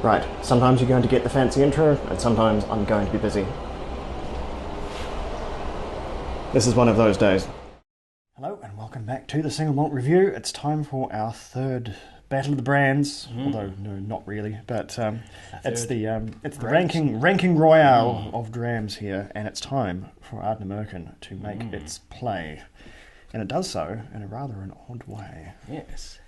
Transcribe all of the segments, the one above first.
Right, sometimes you're going to get the fancy intro, and sometimes I'm going to be busy. This is one of those days. Hello, and welcome back to the Single Malt Review. It's time for our third Battle of the Brands, although no, not really, but it's the ranking royale of drams here, and it's time for Ardnamurchan to make its play. And it does so in a rather an odd way. Yes.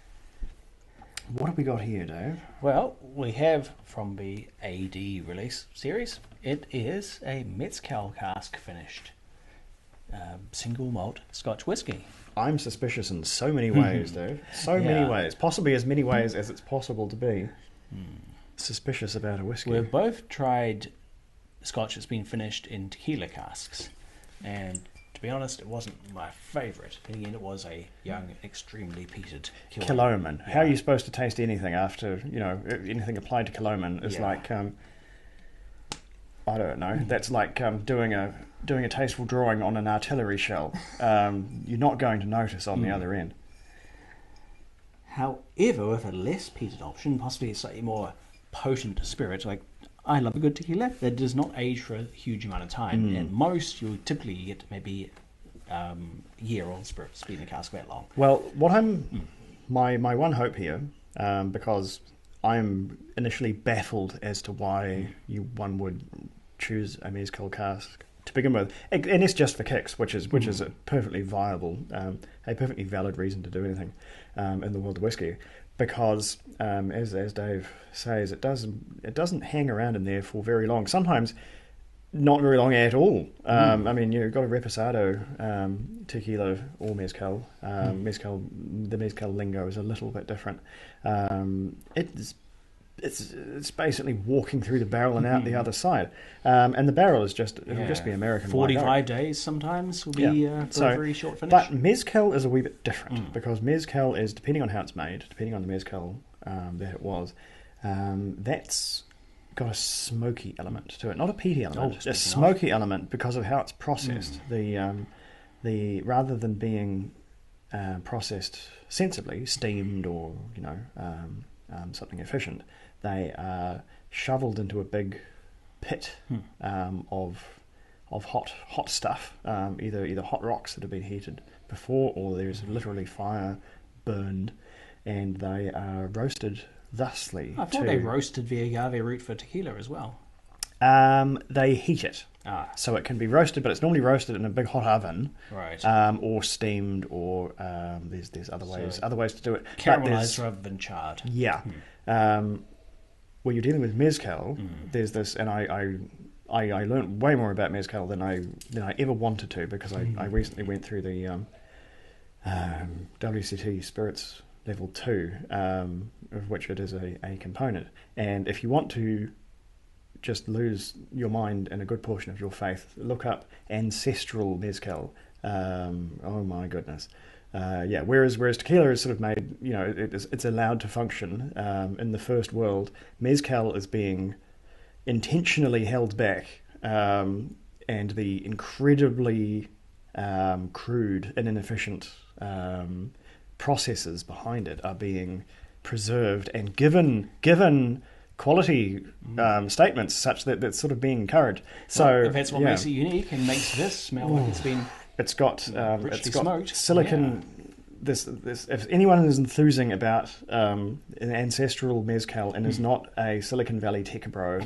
What have we got here, Dave? Well, we have from the AD release series, it is a Mezcal cask finished single malt Scotch whisky. I'm suspicious in so many ways, Dave. So many ways. Possibly as many ways as it's possible to be suspicious about a whisky. We've both tried Scotch that's been finished in tequila casks. And to be honest, it wasn't my favourite. But again, it was a young, extremely peated Killoman. How are you supposed to taste anything after, anything applied to Killoman is like, I don't know. That's like doing a tasteful drawing on an artillery shell. You're not going to notice on the other end. However, with a less peated option, possibly a slightly more potent spirit, like I love a good tequila that does not age for a huge amount of time. And most you'll typically get maybe year-old spirits being in the cask that long. Well, my one hope here, because I'm initially baffled as to why one would choose a mezcal cask to begin with, and it's just for kicks, which is a perfectly viable, a perfectly valid reason to do anything in the world of whiskey, because as Dave says, it doesn't hang around in there for very long. Sometimes not very long at all. I mean, you've got a reposado tequila or mezcal. The mezcal lingo is a little bit different. It's basically walking through the barrel and out the other side, and the barrel is it'll just be American 45 days sometimes will be for a very short finish. But mezcal is a wee bit different because mezcal is, depending on how it's made, depending on the mezcal that it was, that's got a smoky element to it, not a peaty element, a smoky element because of how it's processed. The rather than being processed sensibly, steamed or something efficient, they are shoveled into a big pit of hot stuff, either hot rocks that have been heated before, or there's literally fire burned, and they are roasted thusly. I thought they roasted the agave root for tequila as well. They heat it. So it can be roasted, but it's normally roasted in a big hot oven, right? Or steamed, or there's other ways to do it. Caramelized rather than charred. Yeah. When you're dealing with mezcal, there's this, and I learned way more about mezcal than I ever wanted to, because I recently went through the WCT Spirits Level 2, of which it is a component. And if you want to just lose your mind and a good portion of your faith, look up ancestral mezcal. Oh my goodness. Whereas tequila is sort of made, it's allowed to function in the first world. Mezcal is being intentionally held back, and the incredibly crude and inefficient processes behind it are being preserved and given quality statements such that it's sort of being encouraged. So if that's what makes it unique and makes this smell like it's been. It's got smoked. silicon. Yeah. This if anyone is enthusing about an ancestral mezcal and is not a Silicon Valley tech bro,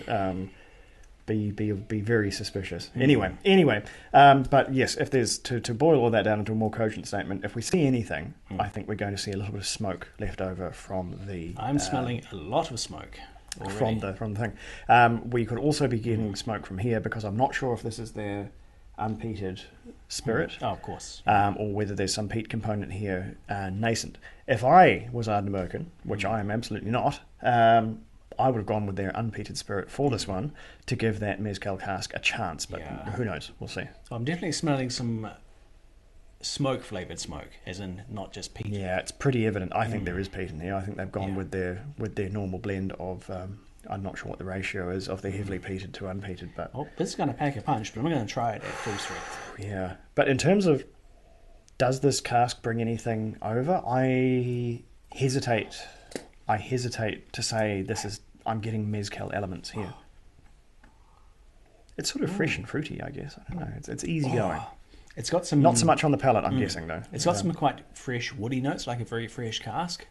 be very suspicious. Anyway, but yes, if there's to boil all that down into a more cogent statement, if we see anything, I think we're going to see a little bit of smoke left over from the. I'm smelling a lot of smoke already. from the thing. We could also be getting smoke from here, because I'm not sure if this is their unpeated spirit, of course, or whether there's some peat component here nascent. If I was Ardnamurchan, which I am absolutely not, I would have gone with their unpeated spirit for this one to give that mezcal cask a chance, but who knows, we'll see. So I'm definitely smelling some smoke-flavoured smoke, as in not just peat. Yeah, it's pretty evident. I think there is peat in here. I think they've gone with their normal blend of I'm not sure what the ratio is of the heavily peated to unpeated, but this is going to pack a punch, but I'm going to try it at full strength. Yeah, but in terms of does this cask bring anything over, I hesitate to say this is I'm getting mezcal elements here. It's sort of fresh and fruity, I guess. I don't know. It's easy going. It's got some... Not so much on the palate, I'm guessing, though. It's got some quite fresh woody notes, like a very fresh cask,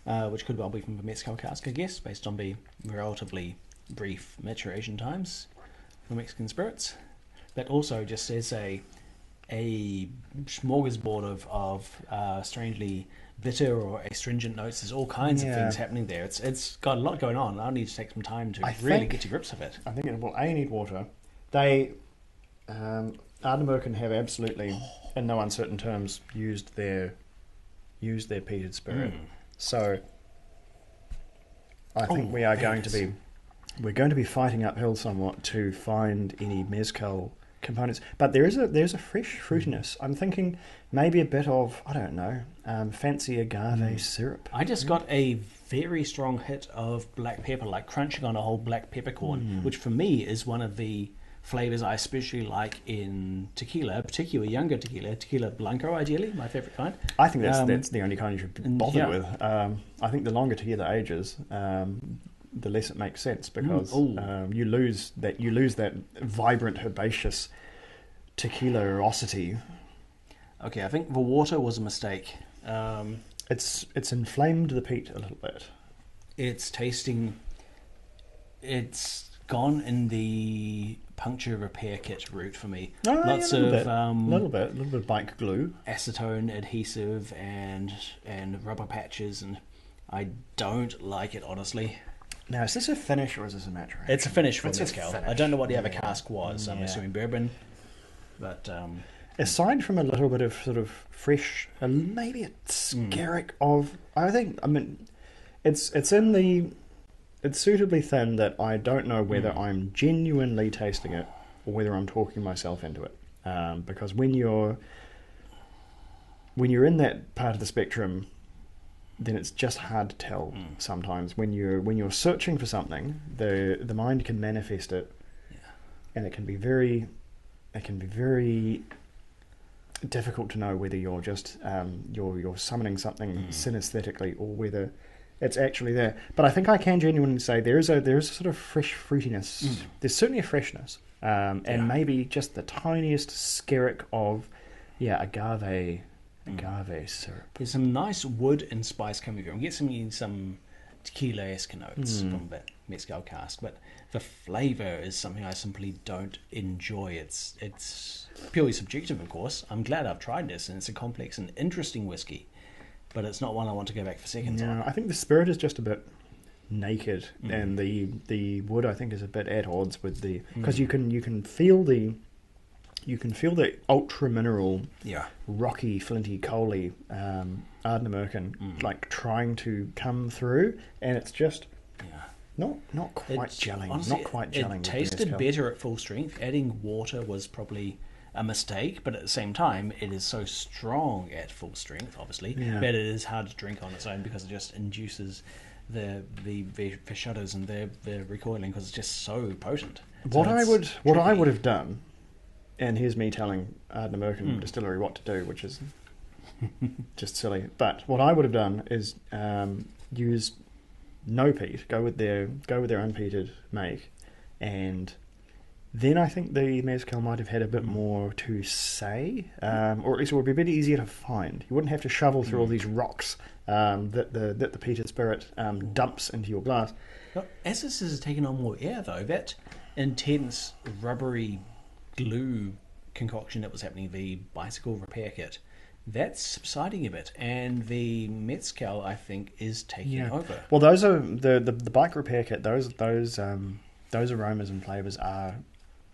which could well be from a mezcal cask, I guess, based on the relatively brief maturation times for Mexican spirits. But also just as a smorgasbord of strangely bitter or astringent notes. There's all kinds of things happening there. It's got a lot going on. I'll need to take some time to really get to grips with it. I think it will need water. They Ardnamurchan have absolutely, in no uncertain terms, used their peated spirit. So I think we are going to be fighting uphill somewhat to find any mezcal components. But there's a fresh fruitiness. I'm thinking maybe a bit of, I don't know, fancy agave syrup. I just got a very strong hit of black pepper, like crunching on a whole black peppercorn, which for me is one of the flavors I especially like in tequila, particularly younger tequila Blanco, ideally, my favorite kind. I think that's the only kind you should be bothered with. I think the longer tequila ages, the less it makes sense, because you lose that vibrant, herbaceous tequila-osity. Okay, I think the water was a mistake. It's inflamed the peat a little bit. It's gone in the puncture repair kit route for me. Lots of a little bit of bike glue, acetone adhesive, and rubber patches, and I don't like it, honestly. Now, is this a finish or is this a maturation? It's a finish for mezcal. I don't know what the other cask was. I'm assuming bourbon, but aside from a little bit of sort of fresh, maybe a skerrick of, it's suitably thin that I don't know whether I'm genuinely tasting it or whether I'm talking myself into it. Because when you're in that part of the spectrum, then it's just hard to tell sometimes. When you're searching for something, the mind can manifest it, and it can be very difficult to know whether you're just you're summoning something synesthetically or whether it's actually there. But I think I can genuinely say there is a sort of fresh fruitiness. There's certainly a freshness, and maybe just the tiniest skerrick of agave syrup. There's some nice wood and spice coming through. I'm getting some tequila-esque notes from the mezcal cask, but the flavour is something I simply don't enjoy. It's purely subjective, of course. I'm glad I've tried this, and it's a complex and interesting whiskey, but it's not one I want to go back for seconds on. I think the spirit is just a bit naked, and the wood, I think, is a bit at odds with the, because you can feel the ultra mineral, rocky, flinty, coaly Ardnamurchan like trying to come through, and it's just not quite gelling. Honestly, not quite gelling. It tasted better at full strength. Adding water was probably a mistake, but at the same time, it is so strong at full strength, obviously, that it is hard to drink on its own because it just induces the shudders and the recoiling because it's just so potent. What I would have done. And here's me telling Ardnamurchan Distillery what to do, which is just silly. But what I would have done is use no peat, go with their unpeated make, and then I think the mezcal might have had a bit more to say, or at least it would be a bit easier to find. You wouldn't have to shovel through all these rocks that the peated spirit dumps into your glass. Well, as this has taken on more air, though, that intense rubbery glue concoction that was happening, the bicycle repair kit, that's subsiding a bit, and the mezcal, I think, is taking over. Well, those are the bike repair kit. Those aromas and flavors are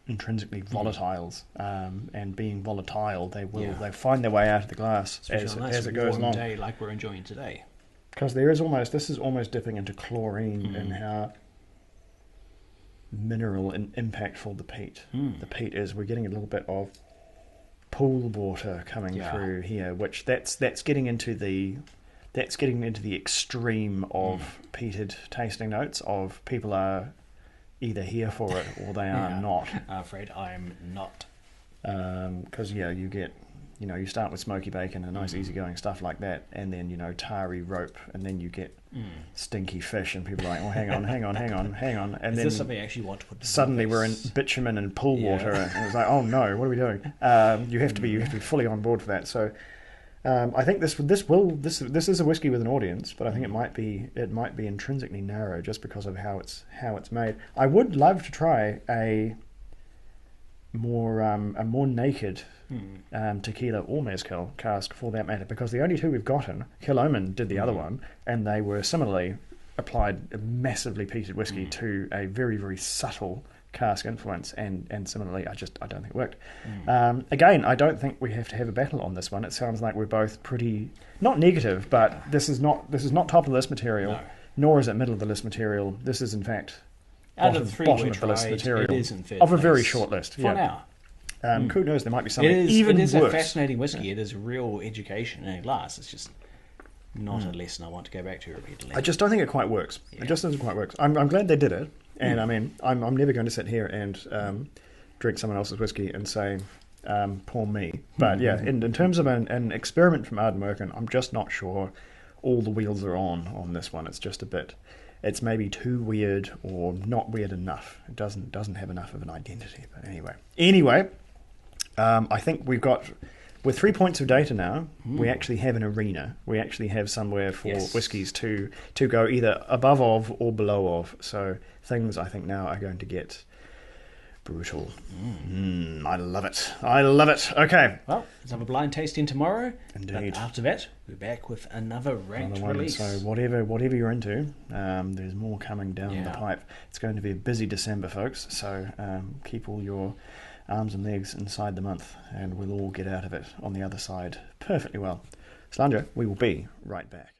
intrinsically volatiles, and being volatile, they find their way out of the glass as it goes along. Day like we're enjoying today, because this is almost dipping into chlorine in how mineral and impactful the peat is. We're getting a little bit of pool water coming through here, which that's getting into the extreme of peated tasting notes of people are either here for it or they are not. I'm afraid I'm not. Because you get you start with smoky bacon and nice easygoing stuff like that, and then tarry rope, and then you get stinky fish, and people are like, oh, hang on, and Is then this something you actually want to put? Suddenly we're in bitumen and pool water, and it's like, oh no, what are we doing? You have to be fully on board for that. So I think this is a whiskey with an audience, but I think it might be intrinsically narrow just because of how it's made. I would love to try a more naked tequila or mezcal cask for that matter, because the only two we've gotten, Killoman did the other one, and they were similarly applied a massively peated whiskey to a very, very subtle cask influence, and similarly I don't think it worked. Again, I don't think we have to have a battle on this one. It sounds like we're both pretty not negative, but this is not top of the list material, nor is it middle of the list material. This is in fact out of the three bottom we of the list tried, material it is in third of a very place short list for now. Who knows, there might be something It even is worse. a fascinating whiskey. It is real education in a glass. It's just not a lesson I want to go back to repeatedly. I just don't think it quite works. It just doesn't quite work. I'm glad they did it, and I mean, I'm never going to sit here and drink someone else's whiskey and say, poor me. But yeah, in terms of an experiment from Ardnamurchan, I'm just not sure all the wheels are on this one. It's just a bit. It's maybe too weird or not weird enough. It doesn't have enough of an identity. But anyway, I think we've got. With 3 points of data now, we actually have an arena. We actually have somewhere for whiskies to go either above of or below of. So things I think now are going to get brutal. I love it. Okay. Well, let's have a blind tasting tomorrow. Indeed. But after that, we're back with another ranked release. So whatever you're into, there's more coming down the pipe. It's going to be a busy December, folks. So keep all your arms and legs inside the month, and we'll all get out of it on the other side perfectly well. Slandra, we will be right back.